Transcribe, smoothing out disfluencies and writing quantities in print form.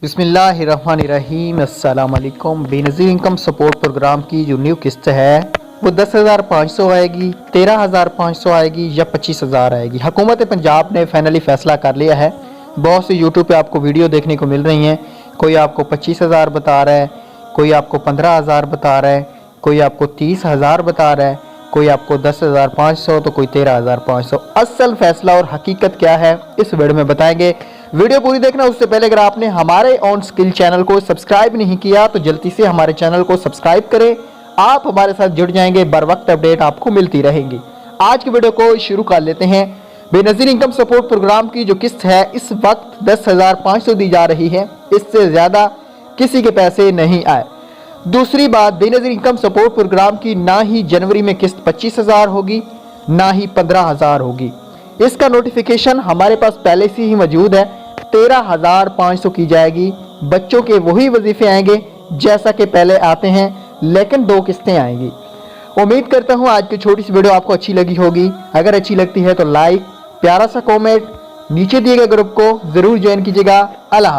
बिस्मिल्लाहिर्रहमानिर्रहीम अस्सलाम वालेकुम। बेनज़ीर इनकम सपोर्ट प्रोग्राम की जो न्यू किस्त है वो 10,500 आएगी, 13,500 आएगी या 25,000 आएगी। हुकूमत पंजाब ने फाइनली फ़ैसला कर लिया है। बहुत सी यूट्यूब पे आपको वीडियो देखने को मिल रही हैं। कोई आपको 25,000 बता रहा है, कोई आपको 15,000 बता रहा है, कोई आपको 30,000 बता रहा है, कोई आपको 10,500 तो कोई 13,500। असल फैसला और हकीकत क्या है इस वीडियो में बताएंगे। वीडियो पूरी देखना। उससे पहले अगर आपने हमारे ऑन स्किल चैनल को सब्सक्राइब नहीं किया तो जल्दी से हमारे चैनल को सब्सक्राइब करें। आप हमारे साथ जुड़ जाएंगे, बर वक्त अपडेट आपको मिलती रहेंगी। आज की वीडियो को शुरू कर लेते हैं। बेनज़ीर इनकम सपोर्ट प्रोग्राम की जो किस्त है इस वक्त 10,500 दी जा रही है। इससे ज़्यादा किसी के पैसे नहीं आए। दूसरी बात, बेनज़ीर इनकम सपोर्ट प्रोग्राम की ना ही जनवरी में किस्त 25,000 होगी, ना ही 15,000 होगी। इसका नोटिफिकेशन हमारे पास पहले से ही मौजूद है। 13,500 की जाएगी। बच्चों के वही वजीफे आएंगे जैसा कि पहले आते हैं, लेकिन 2 किस्तें आएंगी। उम्मीद करता हूँ आज की छोटी सी वीडियो आपको अच्छी लगी होगी। अगर अच्छी लगती है तो लाइक, प्यारा सा कमेंट, नीचे दिए गए ग्रुप को ज़रूर ज्वाइन कीजिएगा। अल्लाह।